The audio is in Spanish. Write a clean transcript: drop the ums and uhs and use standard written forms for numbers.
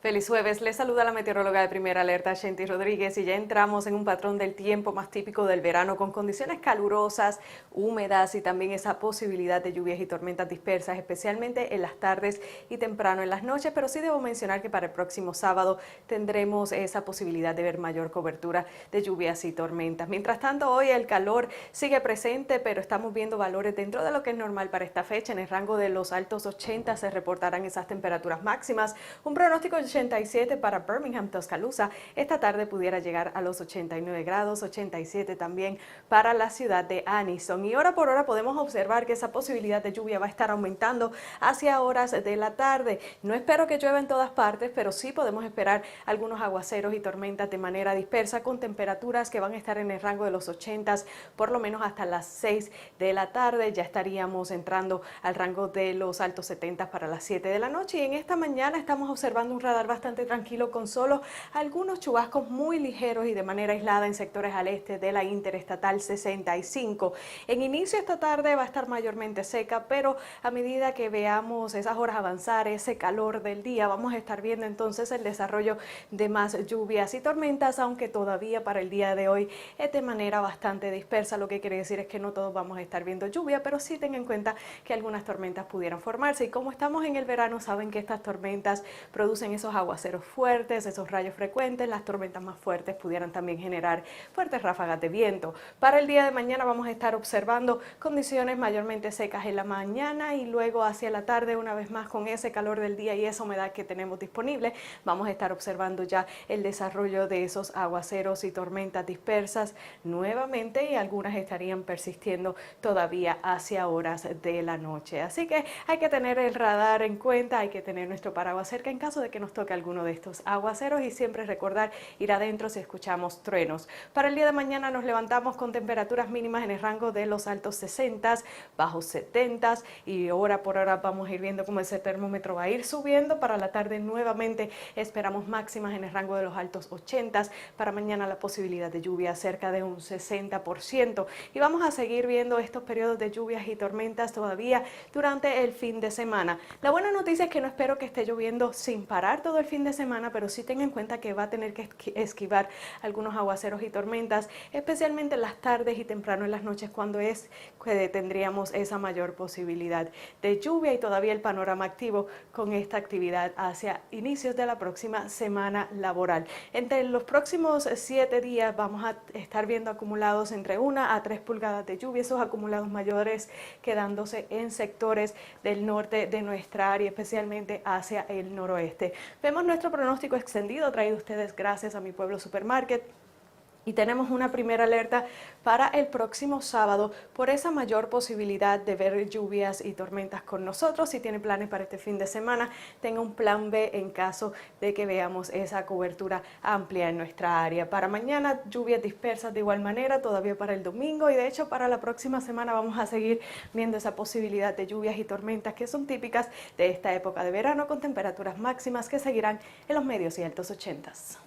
Feliz jueves, les saluda la meteoróloga de Primera Alerta, Shenty Rodríguez, y ya entramos en un patrón del tiempo más típico del verano, con condiciones calurosas, húmedas y también esa posibilidad de lluvias y tormentas dispersas, especialmente en las tardes y temprano en las noches, pero sí debo mencionar que para el próximo sábado tendremos esa posibilidad de ver mayor cobertura de lluvias y tormentas. Mientras tanto, hoy el calor sigue presente, pero estamos viendo valores dentro de lo que es normal para esta fecha. En el rango de los altos 80 se reportarán esas temperaturas máximas. Un pronóstico de 87 para Birmingham, Tuscaloosa. Esta tarde pudiera llegar a los 89 grados, 87 también para la ciudad de Anniston. Y hora por hora podemos observar que esa posibilidad de lluvia va a estar aumentando hacia horas de la tarde. No espero que llueva en todas partes, pero sí podemos esperar algunos aguaceros y tormentas de manera dispersa, con temperaturas que van a estar en el rango de los 80 por lo menos hasta las 6 de la tarde. Ya estaríamos entrando al rango de los altos 70 para las 7 de la noche. Y en esta mañana estamos observando un radar bastante tranquilo, con solo algunos chubascos muy ligeros y de manera aislada en sectores al este de la Interestatal 65. En inicio esta tarde va a estar mayormente seca, pero a medida que veamos esas horas avanzar, ese calor del día, vamos a estar viendo entonces el desarrollo de más lluvias y tormentas, aunque todavía para el día de hoy es de manera bastante dispersa. Lo que quiere decir es que no todos vamos a estar viendo lluvia, pero sí tengan en cuenta que algunas tormentas pudieran formarse. Y como estamos en el verano, saben que estas tormentas producen esos aguaceros fuertes, esos rayos frecuentes. Las tormentas más fuertes pudieran también generar fuertes ráfagas de viento. Para el día de mañana vamos a estar observando condiciones mayormente secas en la mañana, y luego hacia la tarde, una vez más con ese calor del día y esa humedad que tenemos disponible, vamos a estar observando ya el desarrollo de esos aguaceros y tormentas dispersas nuevamente, y algunas estarían persistiendo todavía hacia horas de la noche. Así que hay que tener el radar en cuenta, hay que tener nuestro paraguas cerca en caso de que nos toque alguno de estos aguaceros, y siempre recordar ir adentro si escuchamos truenos. Para el día de mañana nos levantamos con temperaturas mínimas en el rango de los altos 60, bajos 70, y hora por hora vamos a ir viendo cómo ese termómetro va a ir subiendo. Para la tarde nuevamente esperamos máximas en el rango de los altos 80. Para mañana la posibilidad de lluvia cerca de un 60%, y vamos a seguir viendo estos periodos de lluvias y tormentas todavía durante el fin de semana. La buena noticia es que no espero que esté lloviendo sin parar todo el fin de semana, pero sí tenga en cuenta que va a tener que esquivar algunos aguaceros y tormentas, especialmente en las tardes y temprano en las noches, cuando es que tendríamos esa mayor posibilidad de lluvia, y todavía el panorama activo con esta actividad hacia inicios de la próxima semana laboral. Entre los próximos 7 días vamos a estar viendo acumulados entre 1 a 3 pulgadas de lluvia, esos acumulados mayores quedándose en sectores del norte de nuestra área, especialmente hacia el noroeste. Vemos nuestro pronóstico extendido, traído a ustedes gracias a Mi Pueblo Supermarket. Y tenemos una primera alerta para el próximo sábado por esa mayor posibilidad de ver lluvias y tormentas con nosotros. Si tiene planes para este fin de semana, tenga un plan B en caso de que veamos esa cobertura amplia en nuestra área. Para mañana, lluvias dispersas de igual manera, todavía para el domingo, y de hecho para la próxima semana vamos a seguir viendo esa posibilidad de lluvias y tormentas que son típicas de esta época de verano, con temperaturas máximas que seguirán en los medios y altos 80s.